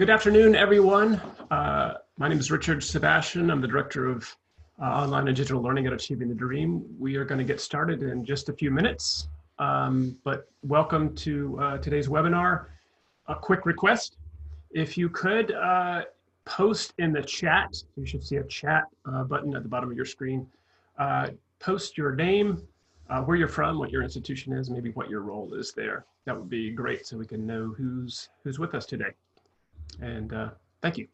Good afternoon, everyone. My name is Richard Sebastian. I'm the Director of Online and Digital Learning at Achieving the Dream. We are going to get started in just a few minutes, but welcome to today's webinar. A quick request, if you could post in the chat, you should see a chat button at the bottom of your screen. Post your name, where you're from, what your institution is, maybe what your role is there. That would be great so we can know who's with us today. And thank you.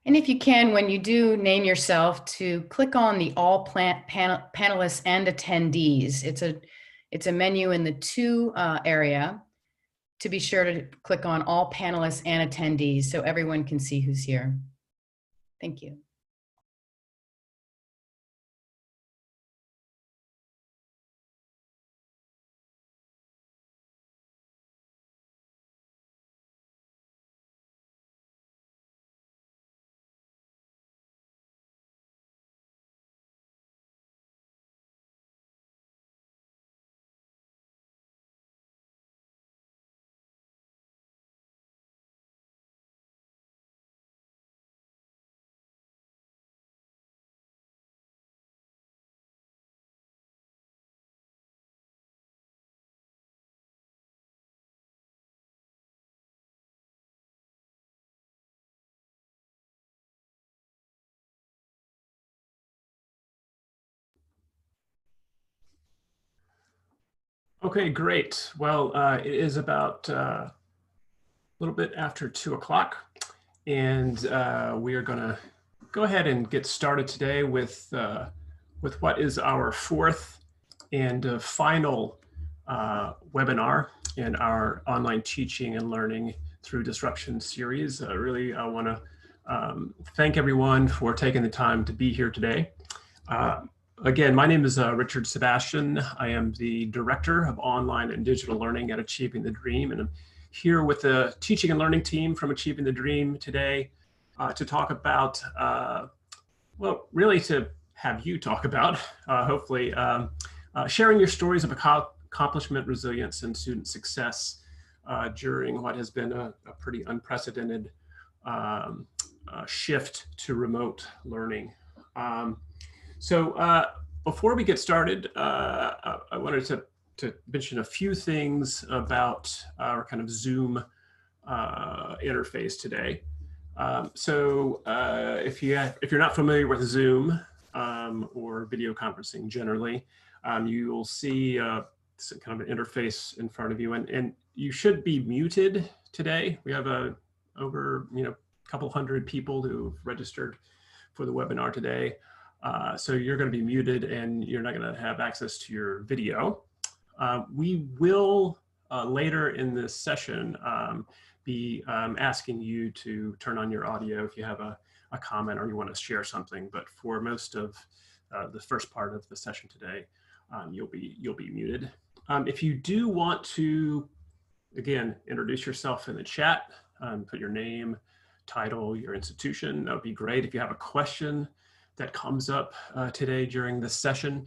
And if you can, when you do name yourself, to click on the all panelists and attendees. It's a menu in the to area. To be sure to click on all panelists and attendees so everyone can see who's here. Thank you. Okay, great. Well, it is about a little bit after 2 o'clock, and we are going to go ahead and get started today with what is our fourth and final webinar in our online teaching and learning through disruption series. Really, I want to thank everyone for taking the time to be here today. Again, my name is Richard Sebastian. I am the Director of Online and Digital Learning at Achieving the Dream, and I'm here with the teaching and learning team from Achieving the Dream today to talk about, well, really to have you talk about, hopefully, sharing your stories of accomplishment, resilience, and student success during what has been a pretty unprecedented shift to remote learning. So before we get started, I wanted to mention a few things about our kind of Zoom interface today. If you're not familiar with Zoom or video conferencing generally, you will see some kind of an interface in front of you, and you should be muted today. We have over a couple hundred people who've registered for the webinar today. So you're going to be muted and you're not going to have access to your video. We will later in this session be asking you to turn on your audio if you have a comment or you want to share something. But for most of the first part of the session today, you'll be muted. If you do want to, again, introduce yourself in the chat, put your name, title, your institution, that would be great. If you have a question that comes up today during this session,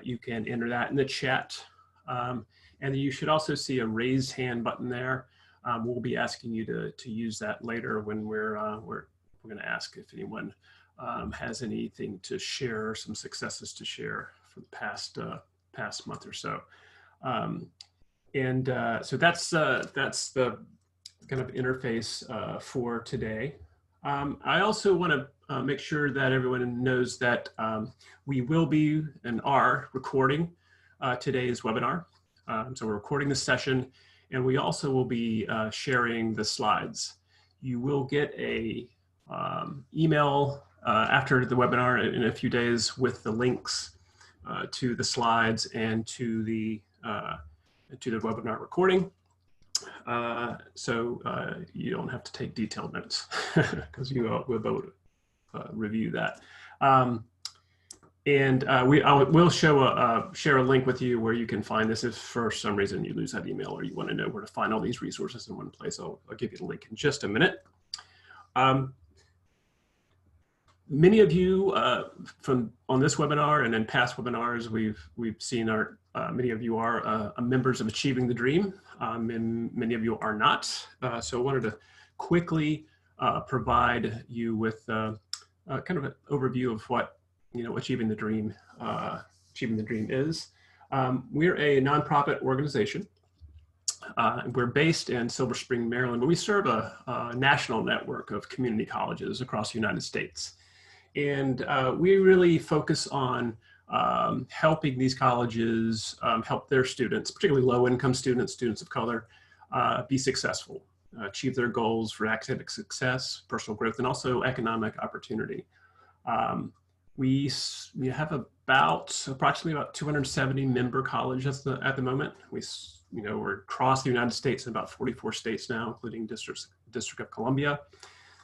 you can enter that in the chat. And you should also see a raised hand button there. We'll be asking you to use that later when we're going to ask if anyone has anything to share, some successes to share for the past month or so. So that's the kind of interface for today. I also want to make sure that everyone knows that we will be and are recording today's webinar. So we're recording this session, and we also will be sharing the slides. You will get a email after the webinar in a few days with the links to the slides and to the webinar recording. So you don't have to take detailed notes because we'll both review that. We'll share a link with you where you can find this if for some reason you lose that email or you want to know where to find all these resources in one place. I'll give you the link in just a minute. Many of you from on this webinar and in past webinars, we've seen many of you are members of Achieving the Dream, and many of you are not. So I wanted to quickly provide you with kind of an overview of what Achieving the Dream is. We're a nonprofit organization. We're based in Silver Spring, Maryland, but we serve a national network of community colleges across the United States. And we really focus on helping these colleges help their students, particularly low-income students, students of color, be successful, achieve their goals for academic success, personal growth, and also economic opportunity. We have approximately about 270 member colleges at the moment. We're across the United States in about 44 states now, including District of Columbia,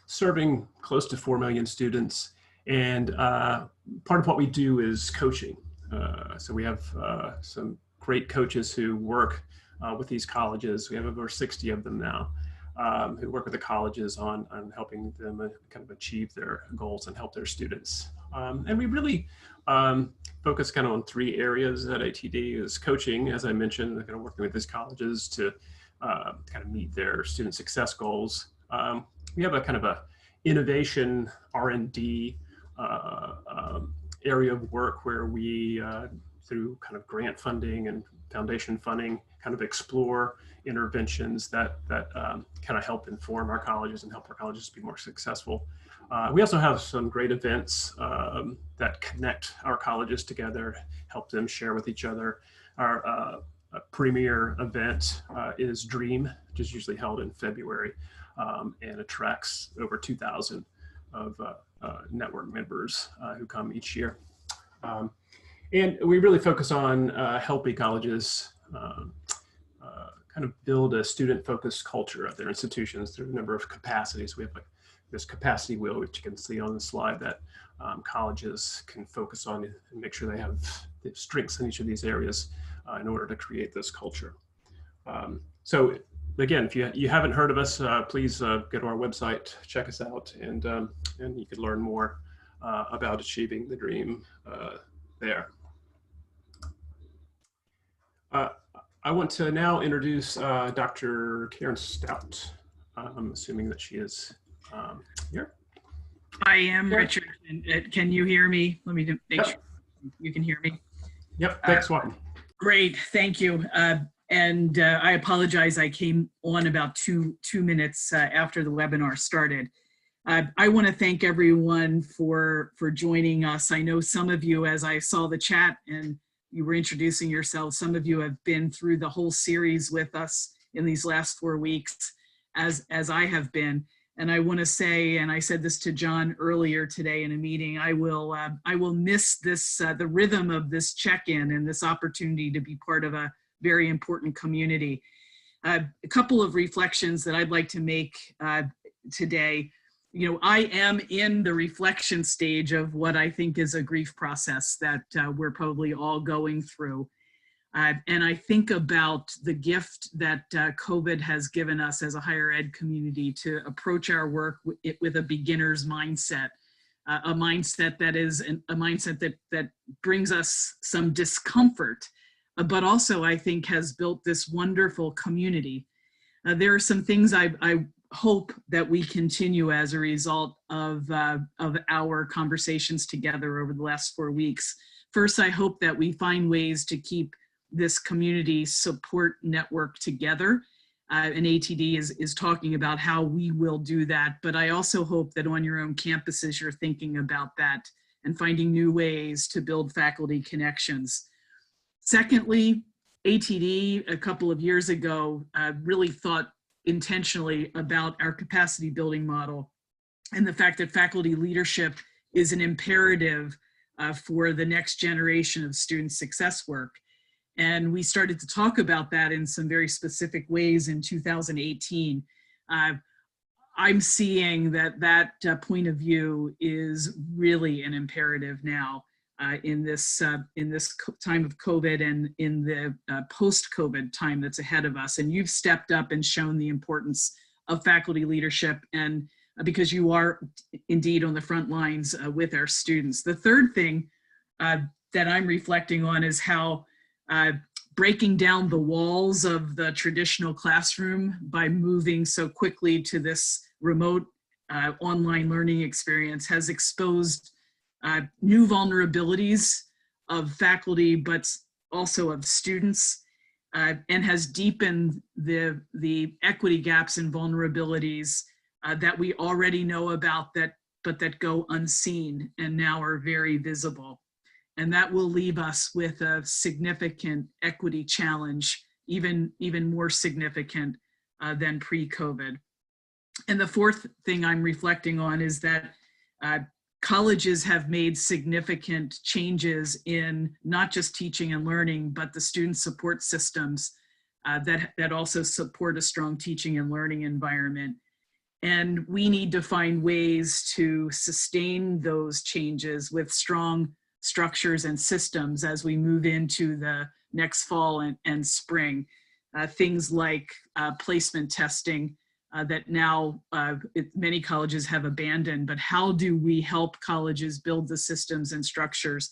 serving close to 4 million students. And part of what we do is coaching. So we have some great coaches who work with these colleges. We have over 60 of them now who work with the colleges on helping them kind of achieve their goals and help their students. And we really focus kind of on 3 areas at ATD: is coaching, as I mentioned, kind of working with these colleges to kind of meet their student success goals. We have a kind of a innovation R&D area of work where we, through kind of grant funding and foundation funding, kind of explore interventions that kind of help inform our colleges and help our colleges be more successful. We also have some great events that connect our colleges together, help them share with each other. Our premier event is DREAM, which is usually held in February and attracts over 2,000 of network members who come each year. And we really focus on helping colleges kind of build a student-focused culture at their institutions through a number of capacities. We have this capacity wheel, which you can see on the slide, that colleges can focus on and make sure they have the strengths in each of these areas in order to create this culture. So again, if you haven't heard of us, please go to our website, check us out, and you can learn more about Achieving the Dream there. I want to now introduce Dr. Karen Stout. I'm assuming that she is here. I am, Richard. And can you hear me? Let me make sure you can hear me. Yep, thanks, welcome. Great, thank you. And I apologize, I came on about two minutes after the webinar started. I want to thank everyone for joining us. I know some of you, as I saw the chat and you were introducing yourselves, some of you have been through the whole series with us in these last 4 weeks, as I have been. And I want to say, and I said this to John earlier today in a meeting, I will miss this, the rhythm of this check-in and this opportunity to be part of a very important community. A couple of reflections that I'd like to make today. I am in the reflection stage of what I think is a grief process that we're probably all going through. And I think about the gift that COVID has given us as a higher ed community to approach our work with a beginner's mindset, a mindset that is a mindset that brings us some discomfort, but also I think has built this wonderful community. There are some things I hope that we continue as a result of our conversations together over the last 4 weeks. First, I hope that we find ways to keep this community support network together. And ATD is talking about how we will do that. But I also hope that on your own campuses, you're thinking about that and finding new ways to build faculty connections. Secondly, ATD a couple of years ago really thought intentionally about our capacity building model and the fact that faculty leadership is an imperative for the next generation of student success work. And we started to talk about that in some very specific ways in 2018. I'm seeing that point of view is really an imperative now in this time of COVID and in the post-COVID time that's ahead of us. And you've stepped up and shown the importance of faculty leadership and because you are indeed on the front lines with our students. The third thing that I'm reflecting on is how breaking down the walls of the traditional classroom by moving so quickly to this remote online learning experience has exposed new vulnerabilities of faculty, but also of students, and has deepened the equity gaps and vulnerabilities that we already know about, but that go unseen and now are very visible. And that will leave us with a significant equity challenge, even more significant than pre-COVID. And the fourth thing I'm reflecting on is that colleges have made significant changes in not just teaching and learning, but the student support systems that also support a strong teaching and learning environment. And we need to find ways to sustain those changes with strong structures and systems as we move into the next fall and spring. Things like placement testing that now many colleges have abandoned, but how do we help colleges build the systems and structures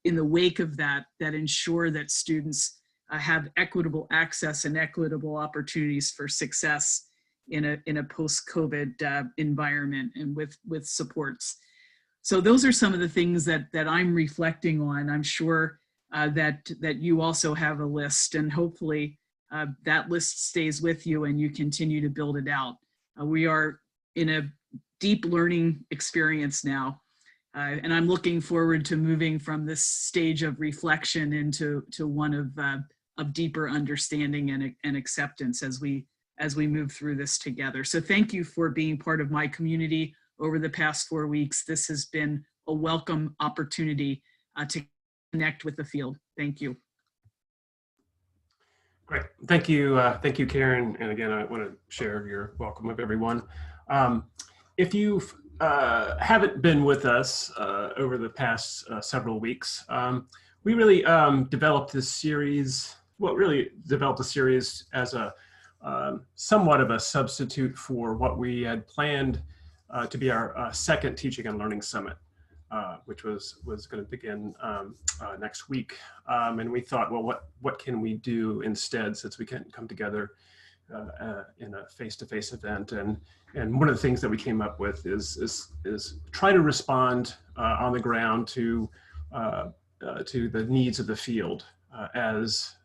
in the wake of that ensure that students have equitable access and equitable opportunities for success in a post-COVID environment and with supports. So those are some of the things that I'm reflecting on. I'm sure that you also have a list, and hopefully that list stays with you and you continue to build it out. We are in a deep learning experience now, and I'm looking forward to moving from this stage of reflection into one of deeper understanding and acceptance as we move through this together. So thank you for being part of my community over the past 4 weeks. This has been a welcome opportunity to connect with the field. Thank you. Great. Thank you, Karen. And again, I want to share your welcome with everyone. If you haven't been with us over the past several weeks, we really developed this series, as a somewhat of a substitute for what we had planned to be our second Teaching and Learning Summit, which was going to begin next week. And we thought, well, what can we do instead, since we can't come together in a face-to-face event? And one of the things that we came up with is try to respond on the ground to the needs of the field as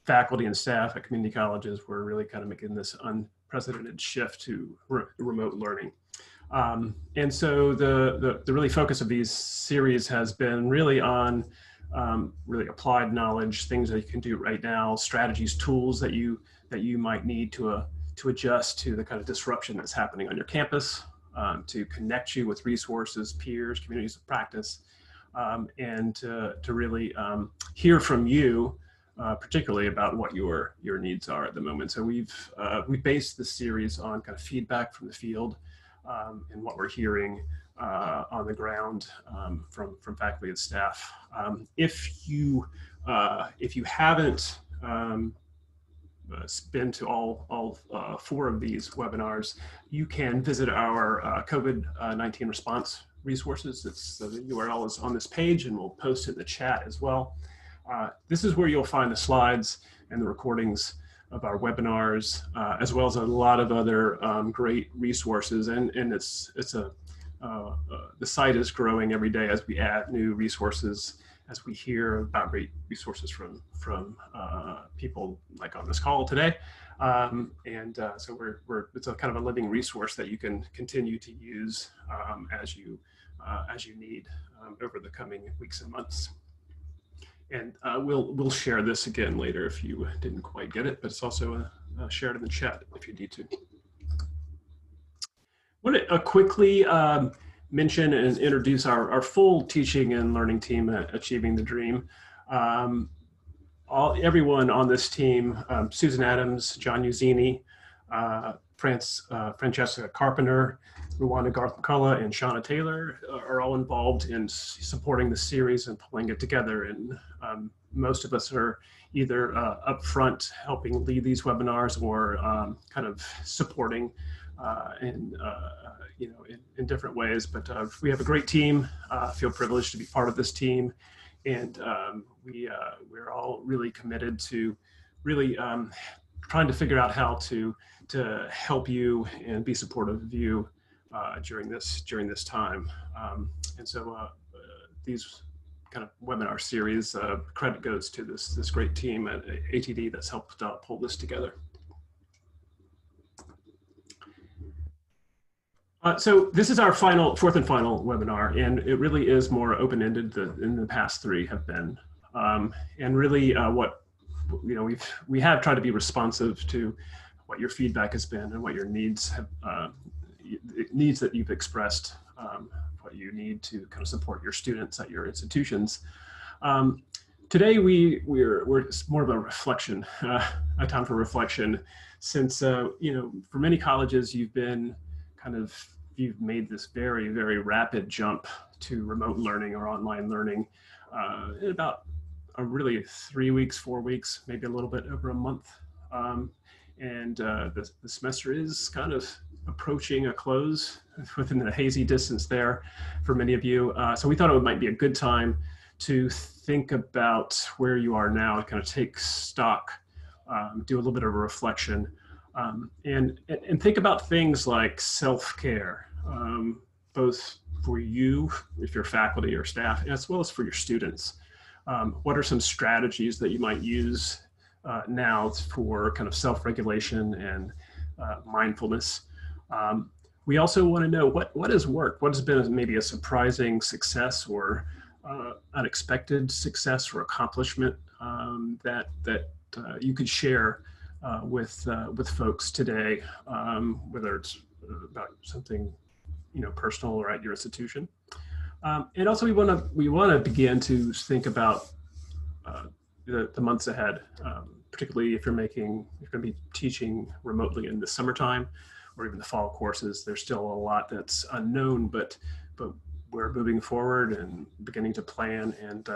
faculty and staff at community colleges were really kind of making this unprecedented shift to remote learning. And so the really focus of these series has been really on really applied knowledge, things that you can do right now, strategies, tools that you might need to adjust to the kind of disruption that's happening on your campus, to connect you with resources, peers, communities of practice, and to really hear from you, particularly about what your needs are at the moment. So we based this series on kind of feedback from the field and what we're hearing on the ground from faculty and staff. If you haven't been to all 4 of these webinars, you can visit our COVID-19 response resources. The URL is on this page, and we'll post it in the chat as well. This is where you'll find the slides and the recordings of our webinars, as well as a lot of other great resources. And the site is growing every day as we add new resources, as we hear about great resources from people like on this call today. So it's a kind of a living resource that you can continue to use as you need over the coming weeks and months. And we'll share this again later if you didn't quite get it, but it's also shared in the chat if you need to. I want to quickly mention and introduce our full teaching and learning team at Achieving the Dream. Everyone on this team, Susan Adams, John Uzzini, Francesca Carpenter, Rwanda Garth McCullough, and Shauna Taylor are all involved in supporting the series and pulling it together. And most of us are either upfront helping lead these webinars or kind of supporting in different ways. But we have a great team. Feel privileged to be part of this team, and we're all really committed to really trying to figure out how to help you and be supportive of you during this time. And so these kind of webinar series, credit goes to this great team at ATD that's helped pull this together. So this is our fourth and final webinar, and it really is more open-ended than the past three have been. And really what, we have tried to be responsive to what your feedback has been and what your needs have, needs that you've expressed, what you need to kind of support your students at your institutions. Today we're more of a reflection, a time for reflection, since for many colleges you've made this very, very rapid jump to remote learning or online learning in about really 3 weeks, 4 weeks, maybe a little bit over a month. The semester is kind of approaching a close within the hazy distance there for many of you. So we thought it might be a good time to think about where you are now and kind of take stock, do a little bit of a reflection, and think about things like self-care, both for you, if you're faculty or staff, as well as for your students. What are some strategies that you might use now for kind of self-regulation and mindfulness? We also want to know what has worked, what has been maybe a surprising success or unexpected success or accomplishment that you could share with folks today, whether it's about something personal or at your institution. And also we want to begin to think about the months ahead, particularly if you're going to be teaching remotely in the summertime or even the fall courses. There's still a lot that's unknown, but we're moving forward and beginning to plan. And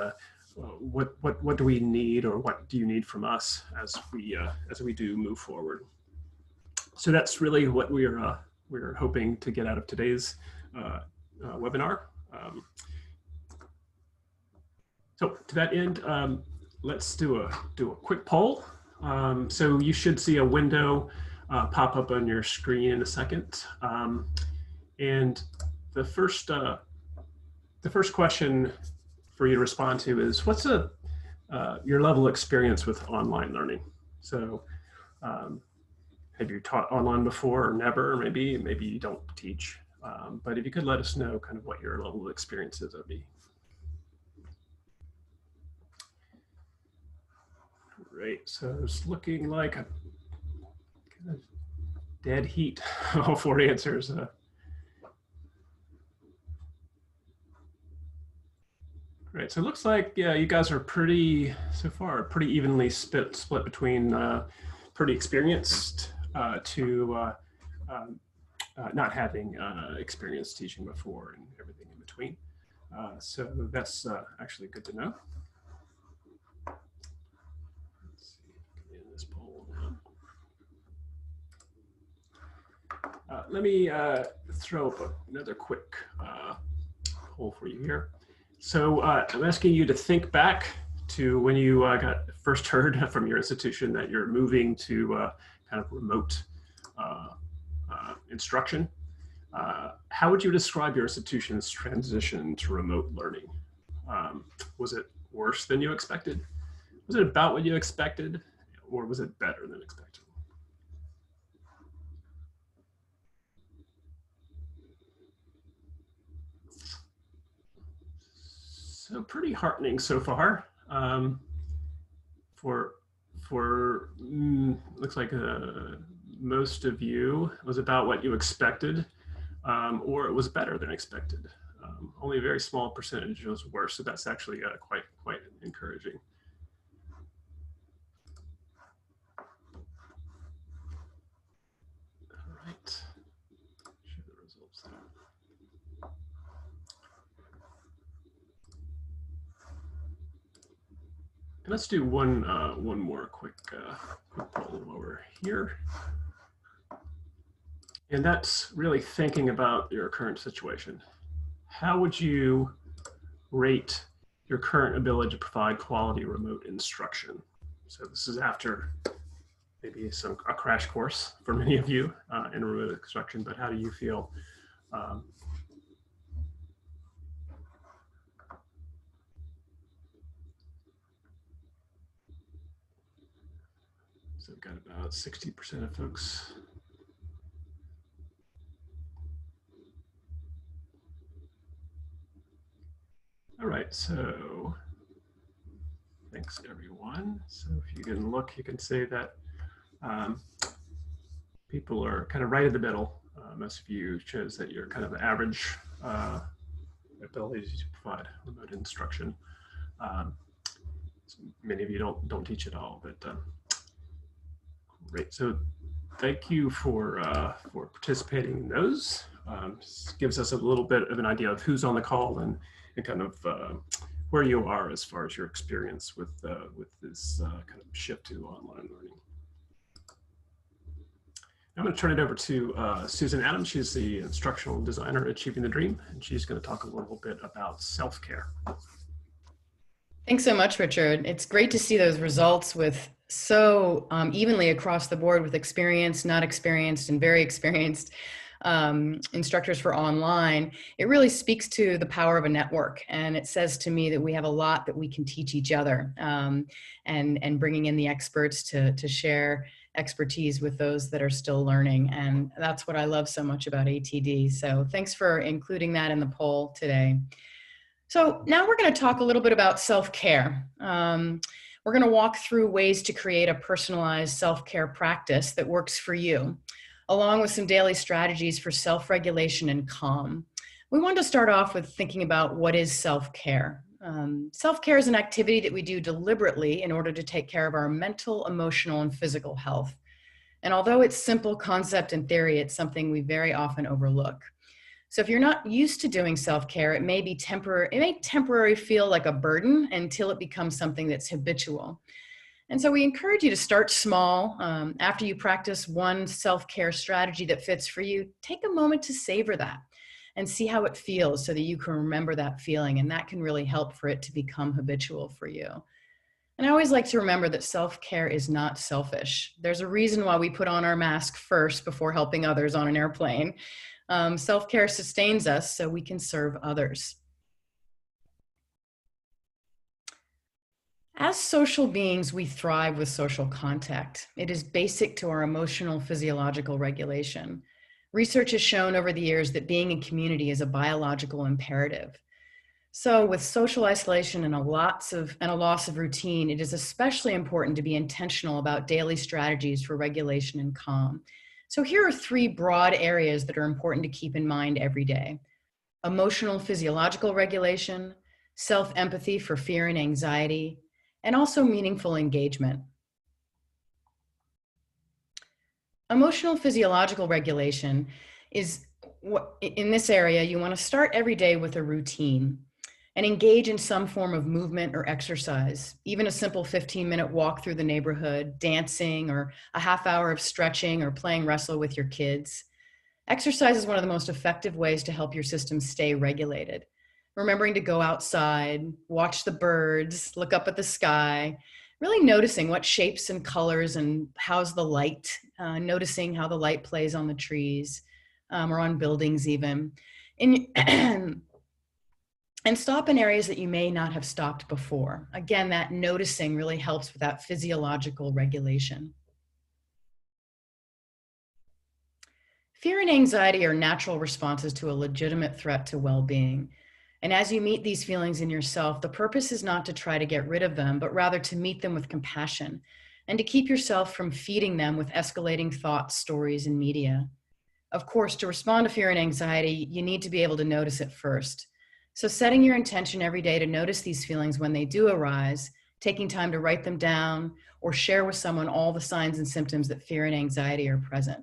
what do we need, or what do you need from us as we do move forward? So that's really what we're hoping to get out of today's webinar. So to that end, let's do a quick poll. So you should see a window pop up on your screen in a second. And the first question for you to respond to is, what's your level of experience with online learning? So have you taught online before or never? Or maybe you don't teach. But if you could let us know kind of what your level of experience is, that'd be great. So it's looking like a kind of dead heat, all 4 answers. Great. So it looks like, yeah, you guys are pretty evenly split between pretty experienced to not having experience teaching before and everything in between. So that's actually good to know. Let's see if I can end this poll now. Let me throw up another quick poll for you here. So I'm asking you to think back to when you got first heard from your institution that you're moving to kind of remote instruction. How would you describe your institution's transition to remote learning? Was it worse than you expected? Was it about what you expected, or was it better than expected? So pretty heartening so far. Looks like most of you was about what you expected, or it was better than expected. Only a very small percentage was worse, so that's actually quite encouraging. All right, share the results there. Let's do one more quick poll while we're here. And that's really thinking about your current situation. How would you rate your current ability to provide quality remote instruction? So this is after maybe a crash course for many of you in remote instruction, but how do you feel? So we've got about 60% of folks. All right, so thanks everyone. So if you can look, you can see that people are kind of right in the middle. Most of you shows that you're kind of average ability to provide remote instruction. So many of you don't teach at all, but great. So thank you for participating in those. Gives us a little bit of an idea of who's on the call and kind of where you are as far as your experience with this kind of shift to online learning. I'm going to turn it over to Susan Adams. She's the instructional designer at Achieving the Dream, and she's going to talk a little bit about self-care. Thanks so much, Richard. It's great to see those results with so evenly across the board with experienced, not experienced, and very experienced instructors for online. It really speaks to the power of a network, and it says to me that we have a lot that we can teach each other, and bringing in the experts to share expertise with those that are still learning. And that's what I love so much about ATD. So thanks for including that in the poll today. So now we're going to talk a little bit about self-care. We're going to walk through ways to create a personalized self-care practice that works for you, along with some daily strategies for self-regulation and calm. We want to start off with thinking about what is self-care. Self-care is an activity that we do deliberately in order to take care of our mental, emotional, and physical health. And although it's simple concept and theory, it's something we very often overlook. So if you're not used to doing self-care, it may be temporary feel like a burden until it becomes something that's habitual. And so we encourage you to start small. After you practice one self-care strategy that fits for you, take a moment to savor that and see how it feels so that you can remember that feeling, and that can really help for it to become habitual for you. And I always like to remember that self-care is not selfish. There's a reason why we put on our mask first before helping others on an airplane. Self-care sustains us so we can serve others. As social beings, we thrive with social contact. It is basic to our emotional physiological regulation. Research has shown over the years that being in community is a biological imperative. So with social isolation and a loss of routine, it is especially important to be intentional about daily strategies for regulation and calm. So here are 3 broad areas that are important to keep in mind every day: emotional physiological regulation, self-empathy for fear and anxiety, and also meaningful engagement. Emotional physiological regulation is in this area, you want to start every day with a routine and engage in some form of movement or exercise, even a simple 15-minute walk through the neighborhood, dancing, or a half hour of stretching or playing wrestle with your kids. Exercise is one of the most effective ways to help your system stay regulated. Remembering to go outside, watch the birds, look up at the sky, really noticing what shapes and colors and how's the light, noticing how the light plays on the trees or on buildings even. And stop in areas that you may not have stopped before. Again, that noticing really helps with that physiological regulation. Fear and anxiety are natural responses to a legitimate threat to well-being. And as you meet these feelings in yourself, the purpose is not to try to get rid of them, but rather to meet them with compassion and to keep yourself from feeding them with escalating thoughts, stories, and media. Of course, to respond to fear and anxiety, you need to be able to notice it first. So setting your intention every day to notice these feelings when they do arise, taking time to write them down or share with someone all the signs and symptoms that fear and anxiety are present.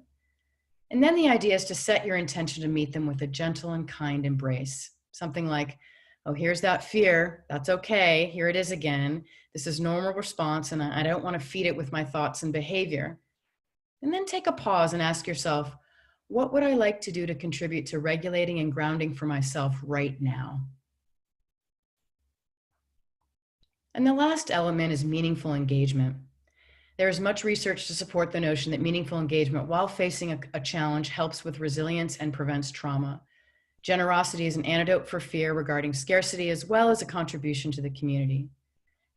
And then the idea is to set your intention to meet them with a gentle and kind embrace. Something like, Oh, here's that fear. That's okay. Here it is again. This is normal response, and I don't want to feed it with my thoughts and behavior. And then take a pause and ask yourself, what would I like to do to contribute to regulating and grounding for myself right now? And the last element is meaningful engagement. There is much research to support the notion that meaningful engagement while facing a challenge helps with resilience and prevents trauma. Generosity is an antidote for fear regarding scarcity, as well as a contribution to the community.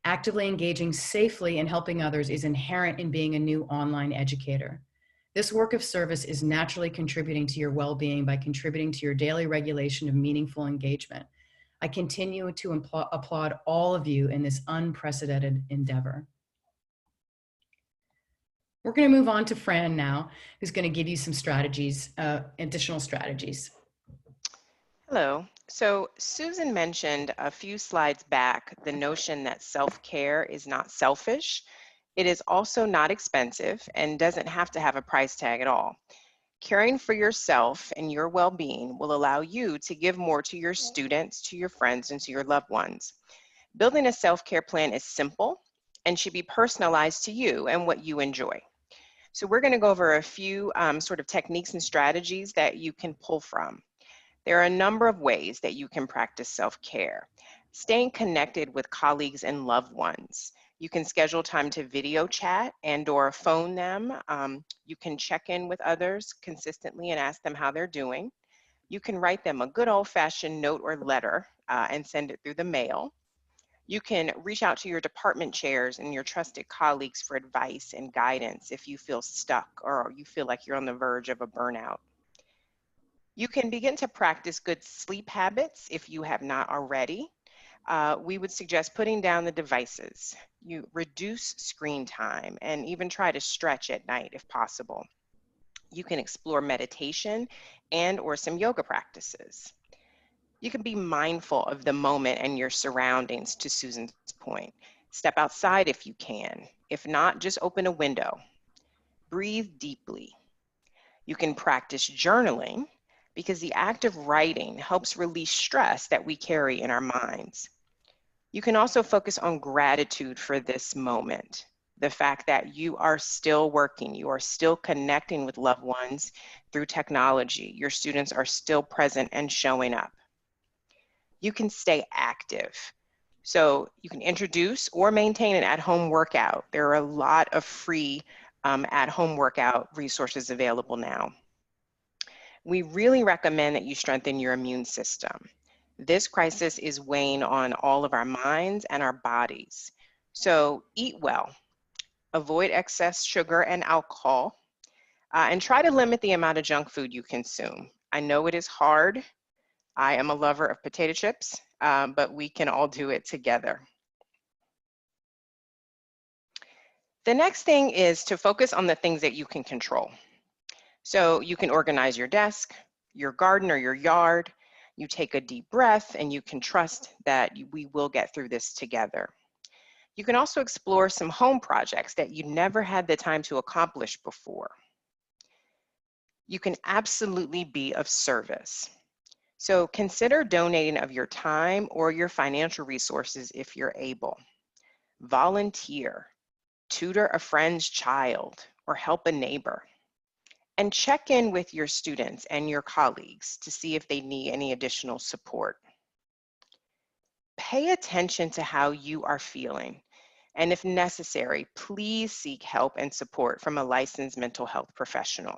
Actively engaging safely and helping others is inherent in being a new online educator. This work of service is naturally contributing to your well-being by contributing to your daily regulation of meaningful engagement. I continue to applaud all of you in this unprecedented endeavor. We're going to move on to Fran now, who's going to give you some strategies, additional strategies. Hello. So Susan mentioned a few slides back the notion that self-care is not selfish. It is also not expensive and doesn't have to have a price tag at all. Caring for yourself and your well-being will allow you to give more to your students, to your friends, and to your loved ones. Building a self-care plan is simple and should be personalized to you and what you enjoy. So we're going to go over a few sort of techniques and strategies that you can pull from. There are a number of ways that you can practice self-care. Staying connected with colleagues and loved ones. You can schedule time to video chat and/or phone them. You can check in with others consistently and ask them how they're doing. You can write them a good old-fashioned note or letter and send it through the mail. You can reach out to your department chairs and your trusted colleagues for advice and guidance if you feel stuck or you feel like you're on the verge of a burnout. You can begin to practice good sleep habits if you have not already. We would suggest putting down the devices. You reduce screen time and even try to stretch at night if possible. You can explore meditation and/or some yoga practices. You can be mindful of the moment and your surroundings, to Susan's point. Step outside if you can. If not, just open a window. Breathe deeply. You can practice journaling because the act of writing helps release stress that we carry in our minds. You can also focus on gratitude for this moment. The fact that you are still working, you are still connecting with loved ones through technology. Your students are still present and showing up. You can stay active. So you can introduce or maintain an at-home workout. There are a lot of free at-home workout resources available now. We really recommend that you strengthen your immune system. This crisis is weighing on all of our minds and our bodies. So eat well, avoid excess sugar and alcohol, and try to limit the amount of junk food you consume. I know it is hard. I am a lover of potato chips, but we can all do it together. The next thing is to focus on the things that you can control. So you can organize your desk, your garden or your yard. You take a deep breath and you can trust that we will get through this together. You can also explore some home projects that you never had the time to accomplish before. You can absolutely be of service. So consider donating of your time or your financial resources if you're able. Volunteer, tutor a friend's child, or help a neighbor. And check in with your students and your colleagues to see if they need any additional support. Pay attention to how you are feeling. And if necessary, please seek help and support from a licensed mental health professional.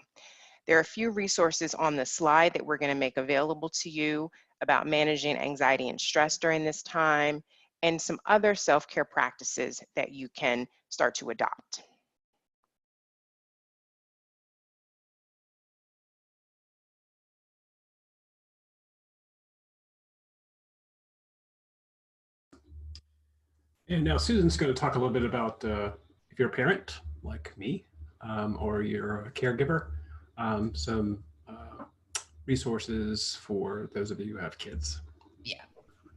There are a few resources on the slide that we're going to make available to you about managing anxiety and stress during this time, and some other self-care practices that you can start to adopt. And now Susan's going to talk a little bit about if you're a parent like me or you're a caregiver, some resources for those of you who have kids. Yeah.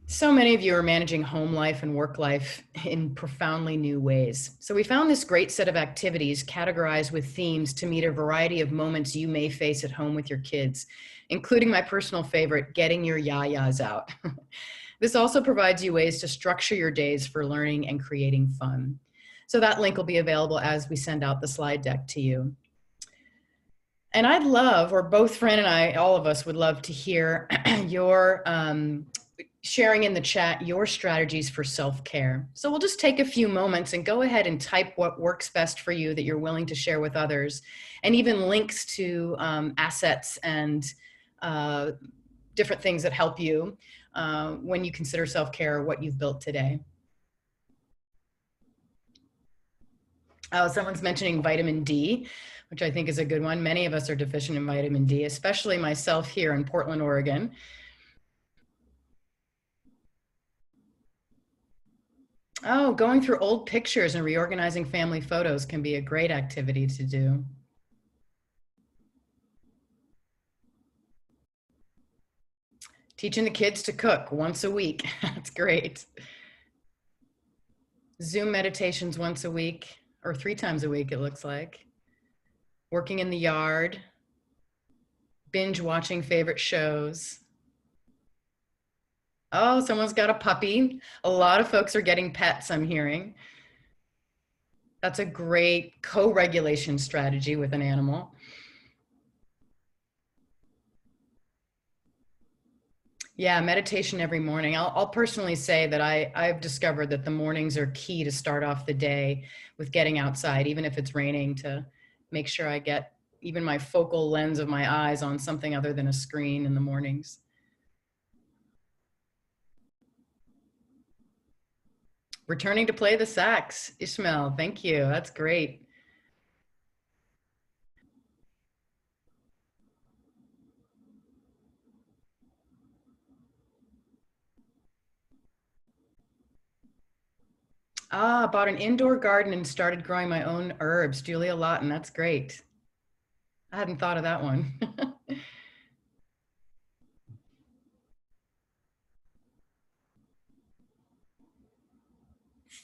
So many of you are managing home life and work life in profoundly new ways. So we found this great set of activities categorized with themes to meet a variety of moments you may face at home with your kids, including my personal favorite, getting your yayas out. This also provides you ways to structure your days for learning and creating fun. So that link will be available as we send out the slide deck to you. And I'd love, or both Fran and I, all of us would love to hear your sharing in the chat your strategies for self-care. So we'll just take a few moments and go ahead and type what works best for you that you're willing to share with others, and even links to assets and different things that help you when you consider self-care or what you've built today. Oh, someone's mentioning vitamin D, which I think is a good one. Many of us are deficient in vitamin D, especially myself here in Portland, Oregon. Oh, going through old pictures and reorganizing family photos can be a great activity to do. Teaching the kids to cook once a week. That's great. Zoom meditations once a week, or 3 times a week, it looks like. Working in the yard. Binge watching favorite shows. Oh, someone's got a puppy. A lot of folks are getting pets, I'm hearing. That's a great co-regulation strategy with an animal. Yeah, meditation every morning. I'll personally say that I've discovered that the mornings are key to start off the day with getting outside, even if it's raining, to make sure I get even my focal lens of my eyes on something other than a screen in the mornings. Returning to play the sax, Ishmael, thank you. That's great. Ah, bought an indoor garden and started growing my own herbs. Julia Lawton, that's great. I hadn't thought of that one.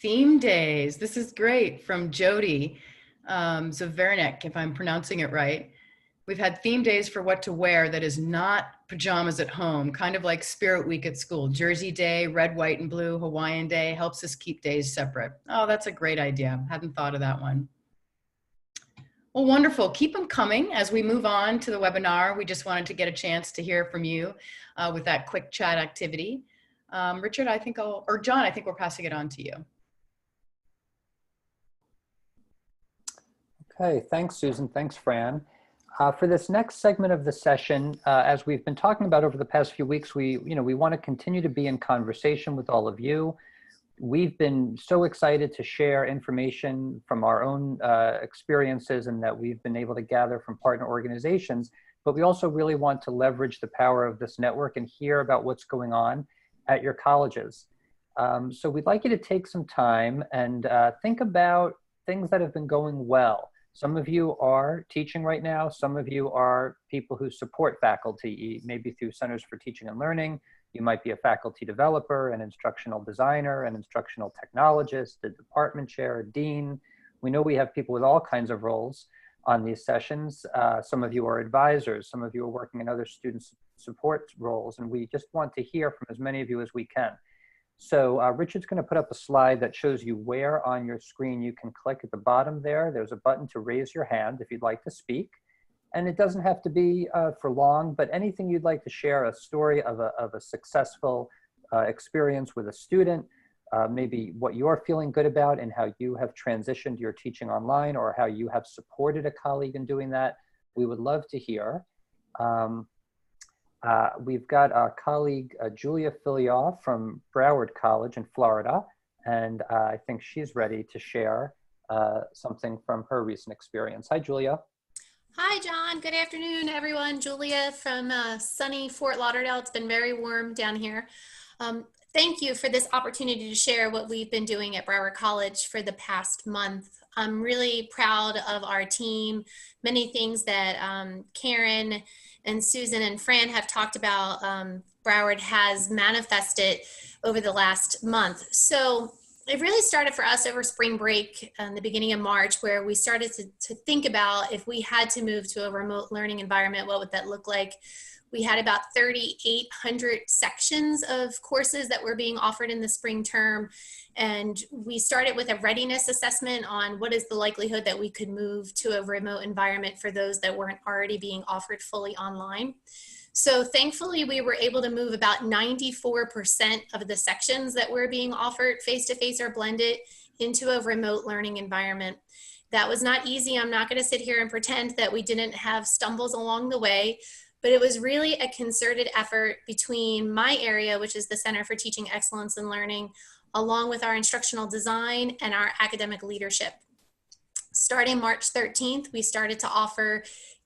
Theme days. This is great from Jody Zavernik, if I'm pronouncing it right. We've had theme days for what to wear that is not pajamas at home, kind of like Spirit Week at school. Jersey Day, red, white, and blue, Hawaiian Day helps us keep days separate. Oh, that's a great idea. Hadn't thought of that one. Well, wonderful. Keep them coming as we move on to the webinar. We just wanted to get a chance to hear from you with that quick chat activity. Richard, I think or John, I think we're passing it on to you. Okay, thanks, Susan. Thanks, Fran. For this next segment of the session, as we've been talking about over the past few weeks, we want to continue to be in conversation with all of you. We've been so excited to share information from our own experiences and that we've been able to gather from partner organizations, but we also really want to leverage the power of this network and hear about what's going on at your colleges. So we'd like you to take some time and think about things that have been going well. Some of you are teaching right now. Some of you are people who support faculty, maybe through Centers for Teaching and Learning. You might be a faculty developer, an instructional designer, an instructional technologist, a department chair, a dean. We know we have people with all kinds of roles on these sessions. Some of you are advisors. Some of you are working in other student support roles. And we just want to hear from as many of you as we can. So Richard's going to put up a slide that shows you where on your screen you can click at the bottom there. There's a button to raise your hand if you'd like to speak. And it doesn't have to be for long, but anything you'd like to share, a story of a successful experience with a student, maybe what you're feeling good about and how you have transitioned your teaching online or how you have supported a colleague in doing that, we would love to hear. We've got our colleague, Julia Filioff from Broward College in Florida, and I think she's ready to share something from her recent experience. Hi, Julia. Hi, John. Good afternoon, everyone. Julia from sunny Fort Lauderdale. It's been very warm down here. Thank you for this opportunity to share what we've been doing at Broward College for the past month. I'm really proud of our team. Many things that Karen and Susan and Fran have talked about, Broward has manifested over the last month. So it really started for us over spring break in the beginning of March, where we started to think about if we had to move to a remote learning environment, what would that look like? We had about 3,800 sections of courses that were being offered in the spring term. And we started with a readiness assessment on what is the likelihood that we could move to a remote environment for those that weren't already being offered fully online. So thankfully, we were able to move about 94% of the sections that were being offered face-to-face or blended into a remote learning environment. That was not easy. I'm not going to sit here and pretend that we didn't have stumbles along the way, but it was really a concerted effort between my area, which is the Center for Teaching Excellence and Learning, along with our instructional design and our academic leadership. Starting March 13th, we started to offer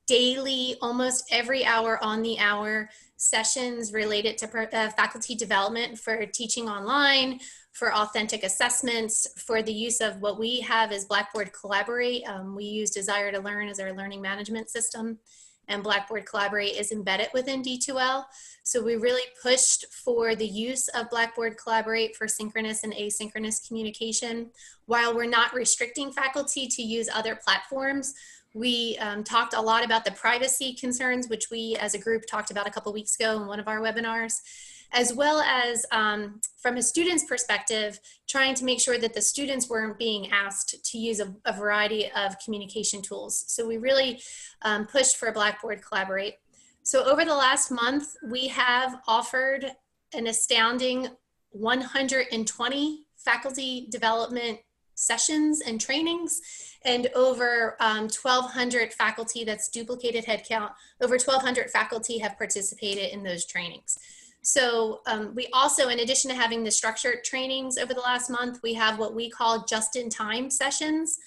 daily, almost every hour on the hour, sessions related to faculty development for teaching online, for authentic assessments, for the use of what we have as Blackboard Collaborate. We use Desire to Learn as our learning management system, and Blackboard Collaborate is embedded within D2L. So we really pushed for the use of Blackboard Collaborate for synchronous and asynchronous communication. While we're not restricting faculty to use other platforms, we talked a lot about the privacy concerns, which we as a group talked about a couple weeks ago in one of our webinars, as well as from a student's perspective, trying to make sure that the students weren't being asked to use a variety of communication tools. So we really pushed for Blackboard Collaborate. So over the last month, we have offered an astounding 120 faculty development sessions and trainings, and over 1,200 faculty, that's duplicated headcount, over 1,200 faculty have participated in those trainings. So we also, in addition to having the structured trainings over the last month, we have what we call just-in-time sessions.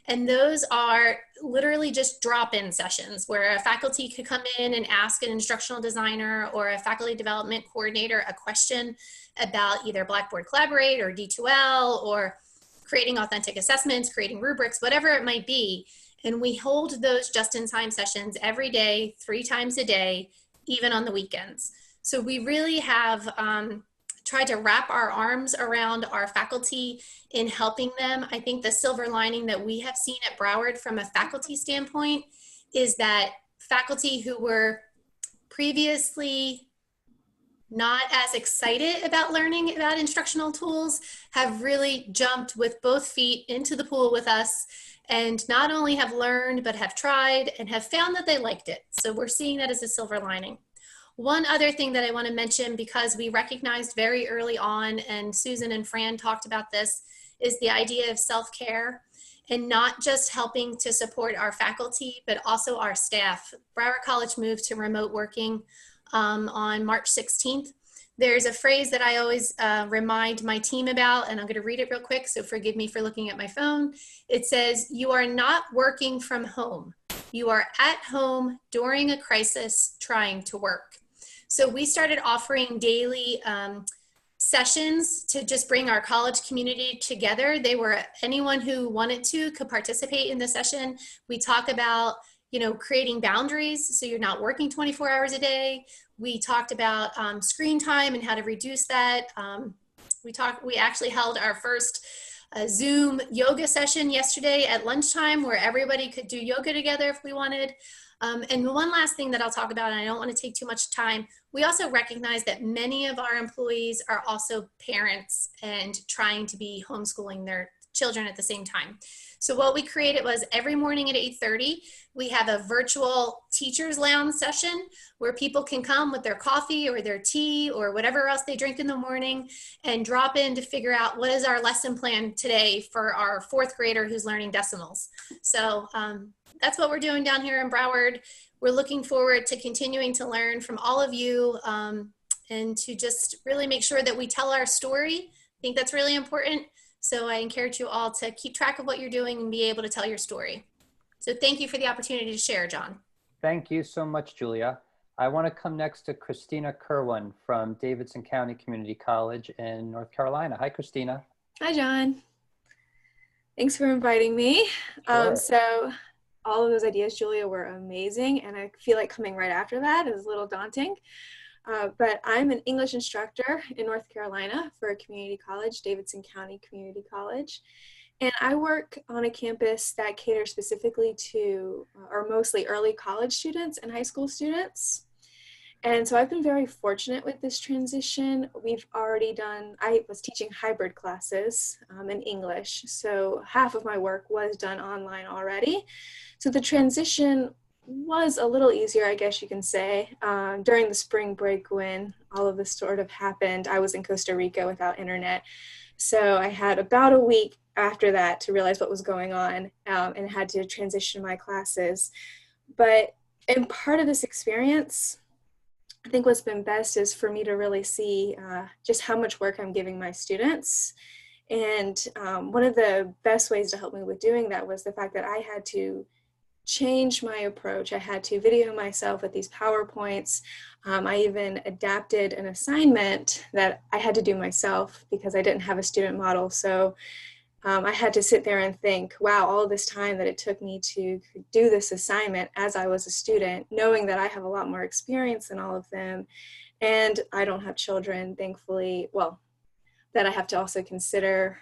And those are literally just drop-in sessions where a faculty could come in and ask an instructional designer or a faculty development coordinator a question about either Blackboard Collaborate or D2L or creating authentic assessments, creating rubrics, whatever it might be. And we hold those just-in-time sessions every day, 3 times a day, even on the weekends. So we really have tried to wrap our arms around our faculty in helping them. I think the silver lining that we have seen at Broward from a faculty standpoint is that faculty who were previously not as excited about learning about instructional tools have really jumped with both feet into the pool with us, and not only have learned, but have tried and have found that they liked it. So we're seeing that as a silver lining. One other thing that I want to mention, because we recognized very early on, and Susan and Fran talked about this, is the idea of self-care, and not just helping to support our faculty, but also our staff. Broward College moved to remote working on March 16th. There's a phrase that I always remind my team about, and I'm going to read it real quick, so forgive me for looking at my phone. It says, "You are not working from home. You are at home during a crisis trying to work." So we started offering daily sessions to just bring our college community together. They were, anyone who wanted to could participate in the session. We talk about, you know, creating boundaries so you're not working 24 hours a day. We talked about screen time and how to reduce that. We actually held our first Zoom yoga session yesterday at lunchtime where everybody could do yoga together if we wanted. And one last thing that I'll talk about, and I don't want to take too much time, we also recognize that many of our employees are also parents and trying to be homeschooling their children at the same time. So what we created was every morning at 8:30, we have a virtual teachers lounge session where people can come with their coffee or their tea or whatever else they drink in the morning and drop in to figure out what is our lesson plan today for our 4th grader who's learning decimals. So that's what we're doing down here in Broward. We're looking forward to continuing to learn from all of you and to just really make sure that we tell our story. I think that's really important. So I encourage you all to keep track of what you're doing and be able to tell your story. So thank you for the opportunity to share, John. Thank you so much, Julia. I want to come next to Christina Kerwin from Davidson County Community College in North Carolina. Hi, Christina. Hi, John. Thanks for inviting me. Sure. So all of those ideas, Julia, were amazing. And I feel like coming right after that is a little daunting. But I'm an English instructor in North Carolina for a community college, Davidson County Community College. And I work on a campus that caters specifically to, or mostly early college students and high school students. And so I've been very fortunate with this transition. We've already done, I was teaching hybrid classes in English. So half of my work was done online already. So the transition was a little easier, I guess you can say. During the spring break when all of this sort of happened, I was in Costa Rica without internet. So I had about a week after that to realize what was going on and had to transition my classes. But in part of this experience, I think what's been best is for me to really see just how much work I'm giving my students. And one of the best ways to help me with doing that was the fact that I had to change my approach. I had to video myself with these PowerPoints. I even adapted an assignment that I had to do myself because I didn't have a student model. So I had to sit there and think, wow, all this time that it took me to do this assignment as I was a student, knowing that I have a lot more experience than all of them. And I don't have children, thankfully, well, that I have to also consider.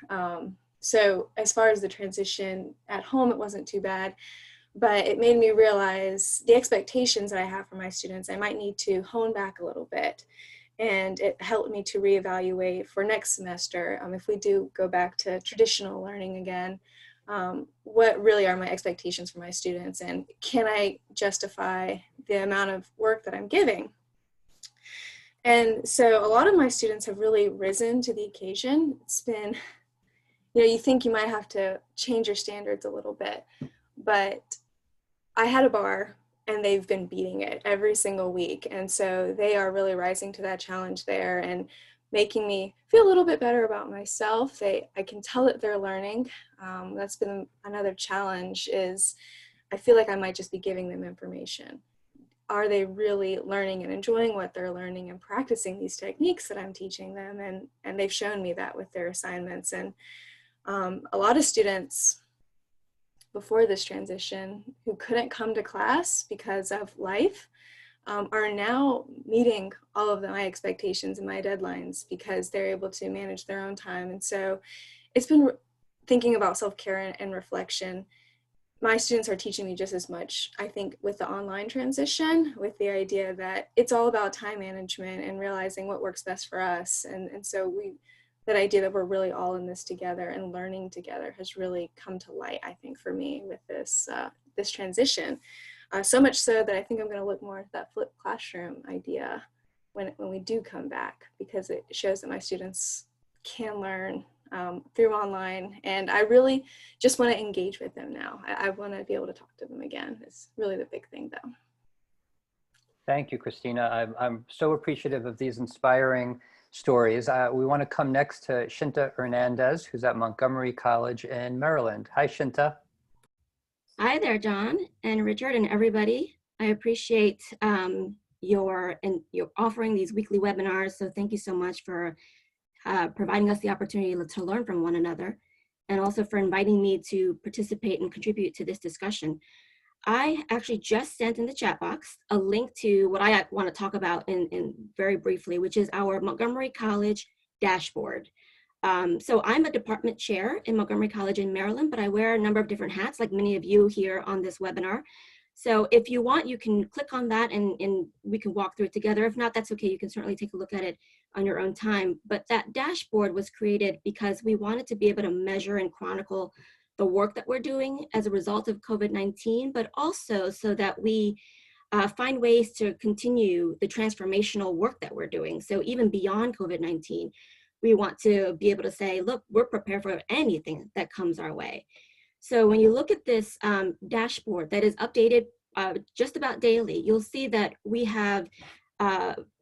So as far as the transition at home, it wasn't too bad, but it made me realize the expectations that I have for my students, I might need to hone back a little bit. And it helped me to reevaluate for next semester, if we do go back to traditional learning again, what really are my expectations for my students, and can I justify the amount of work that I'm giving? And so a lot of my students have really risen to the occasion. It's been, you think you might have to change your standards a little bit, but I had a bar and they've been beating it every single week. And so they are really rising to that challenge there and making me feel a little bit better about myself. I can tell that they're learning. That's been another challenge, is I feel like I might just be giving them information. Are they really learning and enjoying what they're learning and practicing these techniques that I'm teaching them? And they've shown me that with their assignments. And a lot of students before this transition who couldn't come to class because of life are now meeting all of my expectations and my deadlines because they're able to manage their own time. And so it's been thinking about self-care and reflection. My students are teaching me just as much, I think, with the online transition, with the idea that it's all about time management and realizing what works best for us. And so that idea that we're really all in this together and learning together has really come to light, I think, for me with this this transition. So much so that I think I'm going to look more at that flipped classroom idea when we do come back, because it shows that my students can learn through online. And I really just want to engage with them now. I want to be able to talk to them again. It's really the big thing, though. Thank you, Christina. I'm so appreciative of these inspiring stories. We want to come next to Shinta Hernandez, who's at Montgomery College in Maryland. Hi, Shinta. Hi there, John and Richard and everybody. I appreciate your offering these weekly webinars. So thank you so much for providing us the opportunity to learn from one another, and also for inviting me to participate and contribute to this discussion. I actually just sent in the chat box a link to what I want to talk about in very briefly, which is our Montgomery College dashboard. So I'm a department chair in Montgomery College in Maryland, but I wear a number of different hats, like many of you here on this webinar. So if you want, you can click on that and we can walk through it together. If not, that's okay. You can certainly take a look at it on your own time. But that dashboard was created because we wanted to be able to measure and chronicle the work that we're doing as a result of COVID-19, but also so that we find ways to continue the transformational work that we're doing. So even beyond COVID-19, we want to be able to say, look, we're prepared for anything that comes our way. So when you look at this dashboard that is updated just about daily, you'll see that we have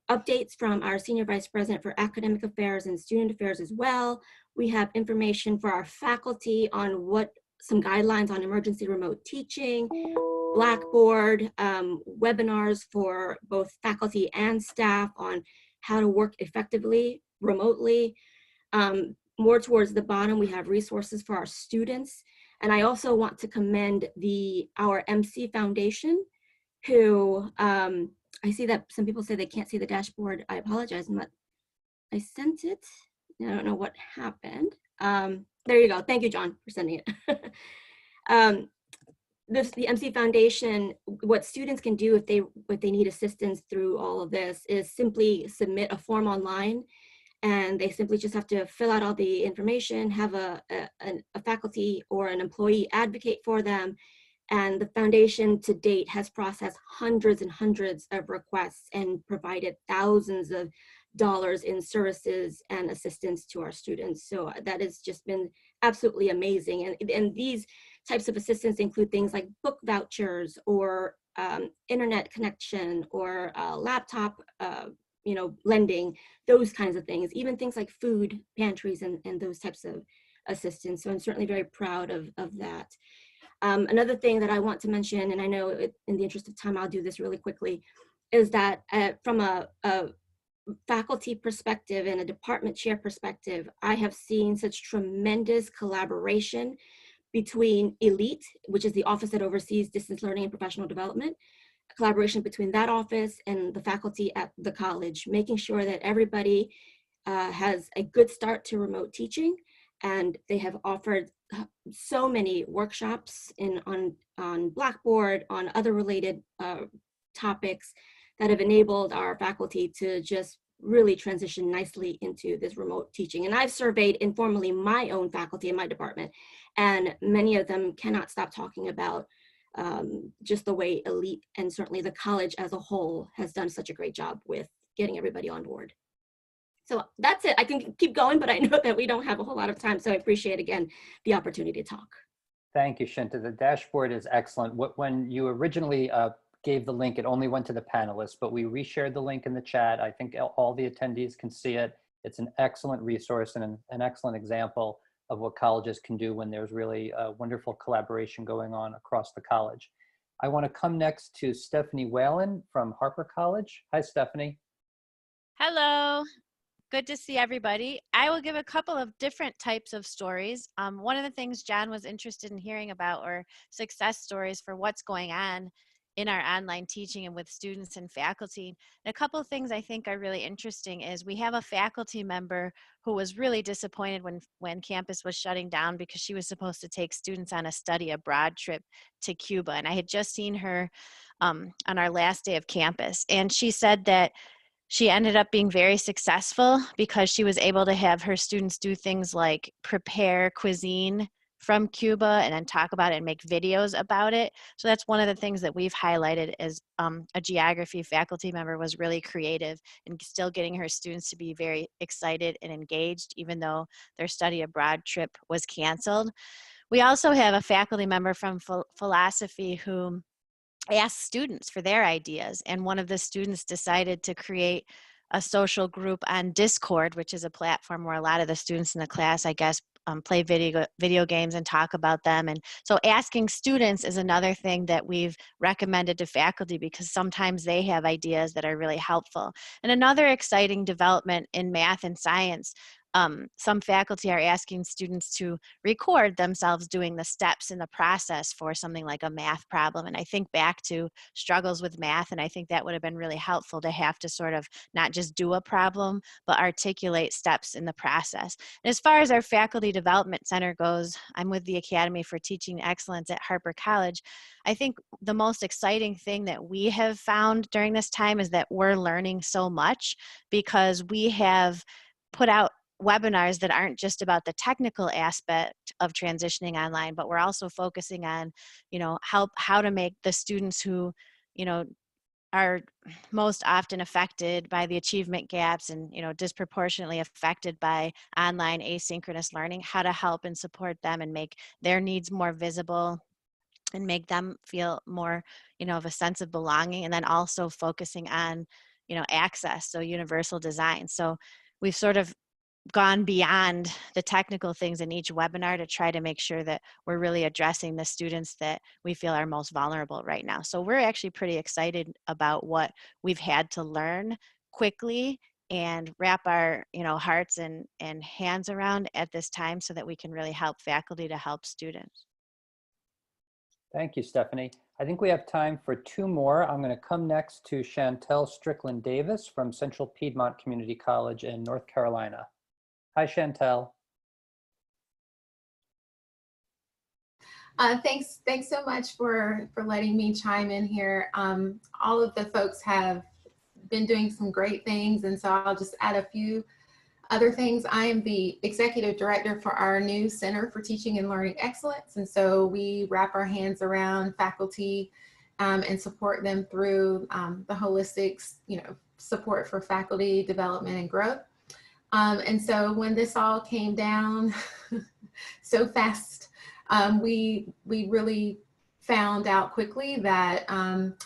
updates from our Senior Vice President for Academic Affairs and Student Affairs as well. We have information for our faculty on some guidelines on emergency remote teaching, Blackboard, webinars for both faculty and staff on how to work effectively remotely. More towards the bottom, we have resources for our students. And I also want to commend our MC Foundation, who, I see that some people say they can't see the dashboard. I apologize. I sent it. I don't know what happened. There you go. Thank you, John, for sending it. The MC Foundation, what students can do if they need assistance through all of this is simply submit a form online, and they simply just have to fill out all the information, have a faculty or an employee advocate for them. And the foundation to date has processed hundreds and hundreds of requests and provided thousands of dollars in services and assistance to our students. So that has just been absolutely amazing. And these types of assistance include things like book vouchers or internet connection or laptop lending, those kinds of things, even things like food pantries and those types of assistance. So I'm certainly very proud of that. Another thing that I want to mention, and I know in the interest of time, I'll do this really quickly, is that from a faculty perspective and a department chair perspective, I have seen such tremendous collaboration between ELITE, which is the office that oversees distance learning and professional development, collaboration between that office and the faculty at the college, making sure that everybody has a good start to remote teaching. And they have offered so many workshops on Blackboard, on other related topics that have enabled our faculty to just really transition nicely into this remote teaching. And I've surveyed informally my own faculty in my department, and many of them cannot stop talking about just the way ELITE and certainly the college as a whole has done such a great job with getting everybody on board. So that's it. I can keep going, but I know that we don't have a whole lot of time. So I appreciate, again, the opportunity to talk. Thank you, Shinta. The dashboard is excellent. When you originally gave the link, it only went to the panelists, but we reshared the link in the chat. I think all the attendees can see it. It's an excellent resource and an excellent example of what colleges can do when there's really a wonderful collaboration going on across the college. I want to come next to Stephanie Whalen from Harper College. Hi, Stephanie. Hello. Good to see everybody. I will give a couple of different types of stories. One of the things John was interested in hearing about were success stories for what's going on in our online teaching and with students and faculty. And a couple of things I think are really interesting is we have a faculty member who was really disappointed when campus was shutting down because she was supposed to take students on a study abroad trip to Cuba. And I had just seen her on our last day of campus. And she said that she ended up being very successful because she was able to have her students do things like prepare cuisine from Cuba and then talk about it and make videos about it. So that's one of the things that we've highlighted as a geography faculty member was really creative and still getting her students to be very excited and engaged, even though their study abroad trip was canceled. We also have a faculty member from philosophy who asked students for their ideas, and one of the students decided to create a social group on Discord, which is a platform where a lot of the students in the class, I guess, play video games and talk about them. And so asking students is another thing that we've recommended to faculty because sometimes they have ideas that are really helpful. And another exciting development in math and science, some faculty are asking students to record themselves doing the steps in the process for something like a math problem. And I think back to struggles with math, and I think that would have been really helpful to have to sort of not just do a problem, but articulate steps in the process. And as far as our Faculty Development Center goes, I'm with the Academy for Teaching Excellence at Harper College. I think the most exciting thing that we have found during this time is that we're learning so much because we have put out webinars that aren't just about the technical aspect of transitioning online, but we're also focusing on, how to make the students who, are most often affected by the achievement gaps and, disproportionately affected by online asynchronous learning, how to help and support them and make their needs more visible and make them feel more, of a sense of belonging, and then also focusing on, access, so universal design. So we've sort of gone beyond the technical things in each webinar to try to make sure that we're really addressing the students that we feel are most vulnerable right now. So we're actually pretty excited about what we've had to learn quickly and wrap our hearts and hands around at this time so that we can really help faculty to help students. Thank you, Stephanie. I think we have time for two more. I'm going to come next to Chantel Strickland Davis from Central Piedmont Community College in North Carolina. Hi, Chantel. Thanks so much for letting me chime in here. All of the folks have been doing some great things, and so I'll just add a few other things. I am the executive director for our new Center for Teaching and Learning Excellence, and so we wrap our hands around faculty and support them through the holistic, support for faculty development and growth. And so when this all came down so fast, we really found out quickly that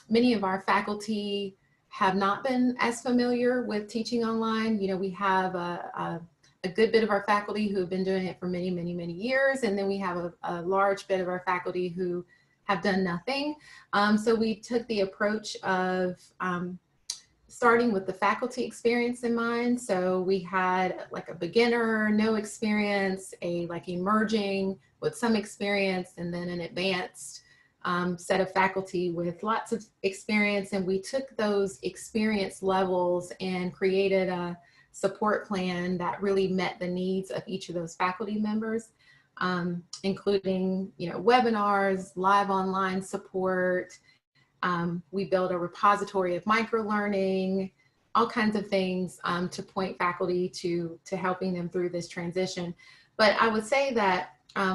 many of our faculty have not been as familiar with teaching online. We have a good bit of our faculty who have been doing it for many, many, many years. And then we have a large bit of our faculty who have done nothing. So we took the approach of starting with the faculty experience in mind. So we had like a beginner, no experience, a like emerging with some experience, and then an advanced set of faculty with lots of experience. And we took those experience levels and created a support plan that really met the needs of each of those faculty members, including webinars, live online support. We built a repository of microlearning, all kinds of things to point faculty to helping them through this transition. But I would say that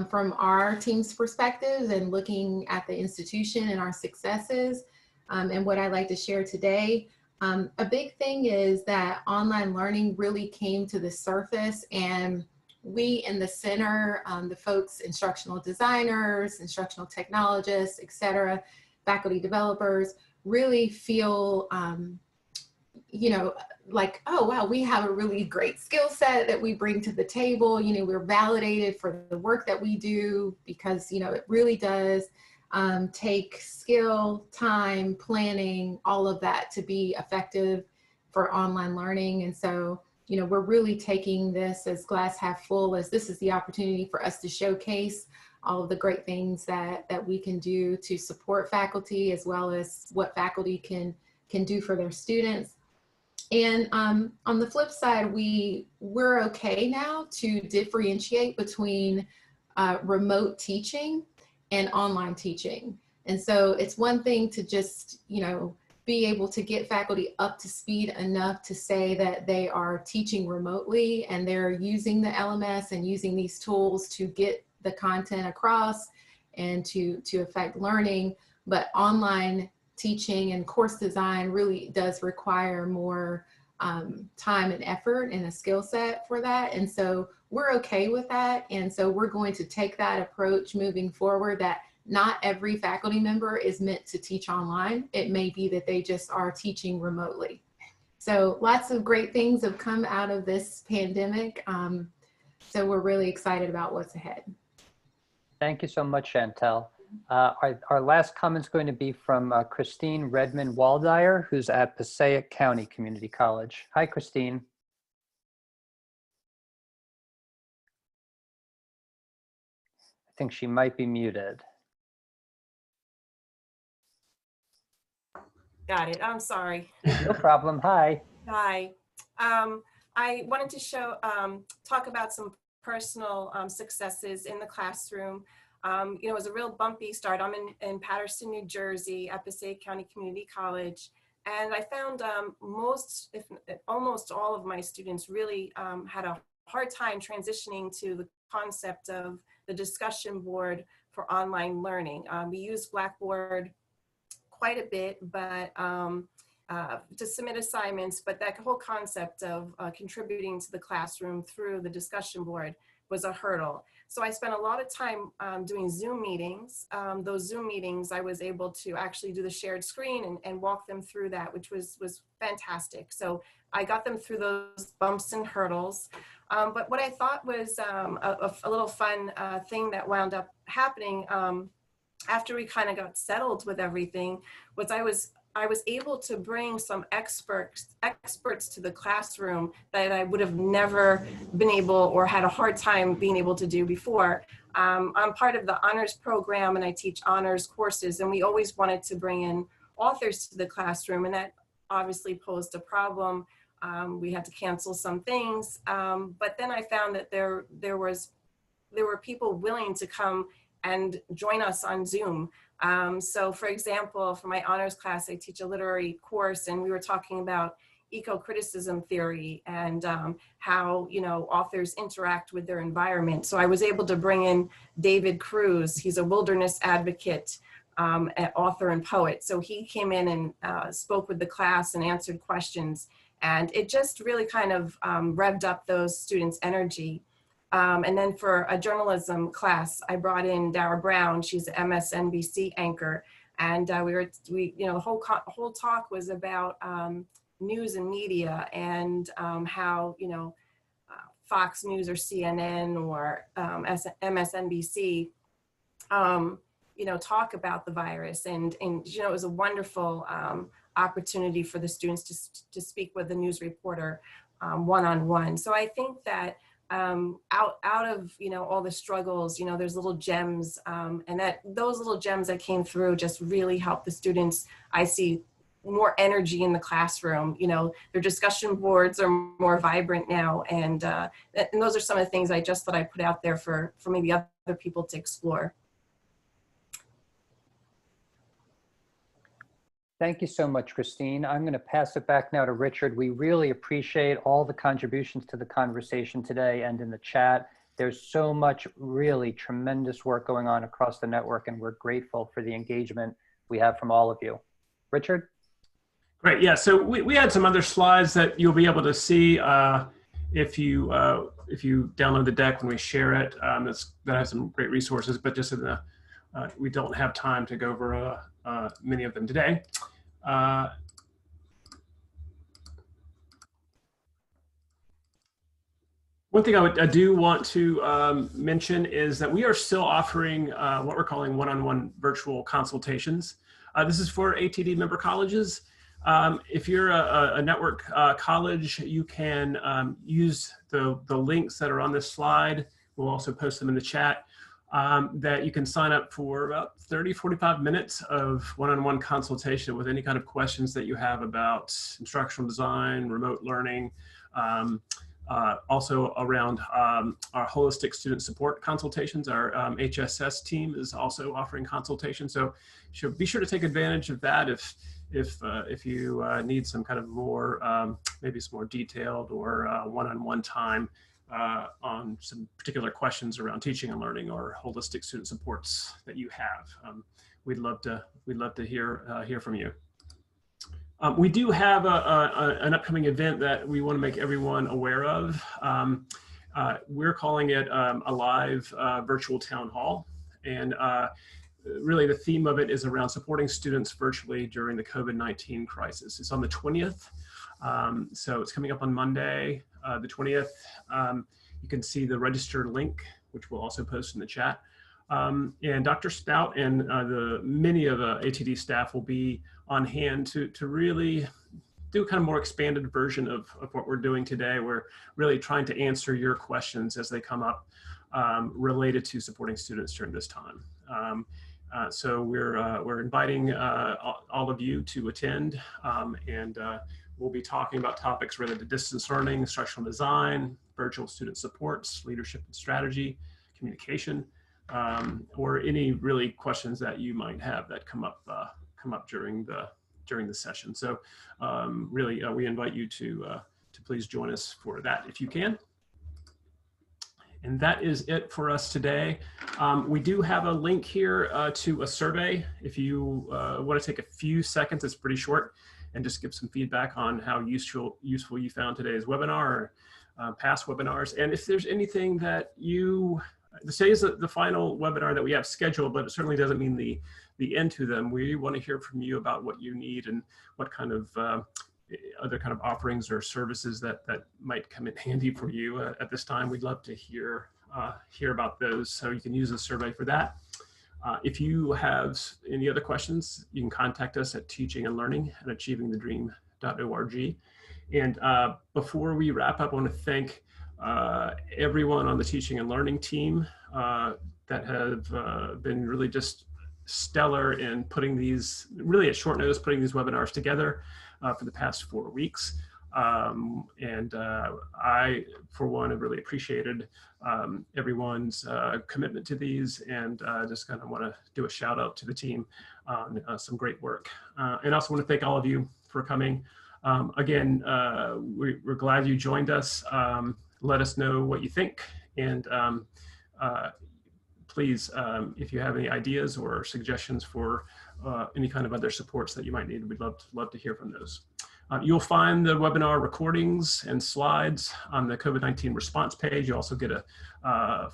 from our team's perspective and looking at the institution and our successes and what I'd like to share today, a big thing is that online learning really came to the surface, and we in the center, the folks, instructional designers, instructional technologists, et cetera, faculty developers, really feel, like, oh, wow, we have a really great skill set that we bring to the table. We're validated for the work that we do because, it really does take skill, time, planning, all of that to be effective for online learning. And so, we're really taking this as glass half full, as this is the opportunity for us to showcase all of the great things that we can do to support faculty, as well as what faculty can do for their students. And on the flip side, we're okay now to differentiate between remote teaching and online teaching. And so it's one thing to just, be able to get faculty up to speed enough to say that they are teaching remotely and they're using the LMS and using these tools to get the content across and to affect learning. But online teaching and course design really does require more time and effort and a skill set for that. And so we're okay with that. And so we're going to take that approach moving forward, that not every faculty member is meant to teach online. It may be that they just are teaching remotely. So lots of great things have come out of this pandemic. So we're really excited about what's ahead. Thank you so much, Chantel. Our last comment is going to be from Christine Redmond Waldeyer, who's at Passaic County Community College. Hi, Christine. I think she might be muted. Got it. I'm sorry. No problem. Hi. Hi. I wanted to talk about some personal successes in the classroom. It was a real bumpy start. I'm in Paterson, New Jersey, at Passaic County Community College. And I found almost all of my students really had a hard time transitioning to the concept of the discussion board for online learning. We use Blackboard quite a bit, but to submit assignments, but that whole concept of contributing to the classroom through the discussion board was a hurdle. So I spent a lot of time doing Zoom meetings. Those Zoom meetings, I was able to actually do the shared screen and walk them through that, which was fantastic. So I got them through those bumps and hurdles. But what I thought was a little fun thing that wound up happening after we kind of got settled with everything was I was I was able to bring some experts to the classroom that I would have never been able or had a hard time being able to do before. I'm part of the honors program and I teach honors courses, and we always wanted to bring in authors to the classroom, and that obviously posed a problem. We had to cancel some things, but then I found that there were people willing to come and join us on Zoom. So for example, for my honors class, I teach a literary course, and we were talking about eco-criticism theory and how, you know, authors interact with their environment. So I was able to bring in David Cruz. He's a wilderness advocate, an author and poet. So he came in and spoke with the class and answered questions. And it just really kind of revved up those students' energy. And then for a journalism class, I brought in Dara Brown. She's an MSNBC anchor, and you know, the whole talk was about news and media and how, you know, Fox News or CNN or MSNBC, you know, talk about the virus, and you know, it was a wonderful opportunity for the students to speak with the news reporter one-on-one. So I think that out of, you know, all the struggles, you know, there's little gems, and that those little gems that came through just really helped the students. I see more energy in the classroom. You know, their discussion boards are more vibrant now, and those are some of the things I just thought I'd put out there for maybe other people to explore. Thank you so much, Christine. I'm going to pass it back now to Richard. We really appreciate all the contributions to the conversation today and in the chat. There's so much really tremendous work going on across the network, and we're grateful for the engagement we have from all of you. Richard? Great. Yeah. So we had some other slides that you'll be able to see if you download the deck when we share it. That has some great resources, but just in the we don't have time to go over many of them today. One thing I do want to mention is that we are still offering what we're calling one-on-one virtual consultations. This is for ATD member colleges. If you're a network college, you can use the links that are on this slide. We'll also post them in the chat. That you can sign up for about 30-45 minutes of one-on-one consultation with any kind of questions that you have about instructional design, remote learning, also around our holistic student support consultations. Our HSS team is also offering consultation, so be sure to take advantage of that if you need some kind of more, maybe some more detailed or one-on-one time on some particular questions around teaching and learning or holistic student supports that you have. We'd love to hear from you. We do have an upcoming event that we want to make everyone aware of. We're calling it a live virtual town hall, and really the theme of it is around supporting students virtually during the COVID-19 crisis. It's on the 20th. So it's coming up on Monday, the 20th. You can see the register link, which we'll also post in the chat. And Dr. Stout and many of the ATD staff will be on hand to really do a kind of more expanded version of what we're doing today. We're really trying to answer your questions as they come up related to supporting students during this time. So we're inviting all of you to attend, and we'll be talking about topics related to distance learning, instructional design, virtual student supports, leadership and strategy, communication, or any really questions that you might have that come up during the session. So really, we invite you to please join us for that if you can. And that is it for us today. We do have a link here to a survey. If you want to take a few seconds, it's pretty short, and just give some feedback on how useful you found today's webinar or past webinars. And if there's anything that today is the final webinar that we have scheduled, but it certainly doesn't mean the end to them. We want to hear from you about what you need and what kind of other kind of offerings or services that might come in handy for you at this time. We'd love to hear about those, so you can use the survey for that. If you have any other questions, you can contact us at teachingandlearning@achievingthedream.org. And before we wrap up, I want to thank everyone on the teaching and learning team that have been really just stellar in putting these, really at short notice, putting these webinars together for the past 4 weeks. I, for one, have really appreciated everyone's commitment to these, and just kind of want to do a shout out to the team on some great work. And I also want to thank all of you for coming. Again, we're glad you joined us. Let us know what you think, and please, if you have any ideas or suggestions for any kind of other supports that you might need, we'd love to hear from those. You'll find the webinar recordings and slides on the COVID-19 response page. You also get a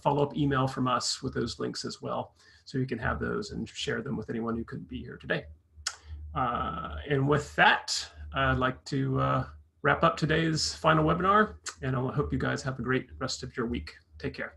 follow-up email from us with those links as well, so you can have those and share them with anyone who couldn't be here today. And with that, I'd like to wrap up today's final webinar, and I hope you guys have a great rest of your week. Take care.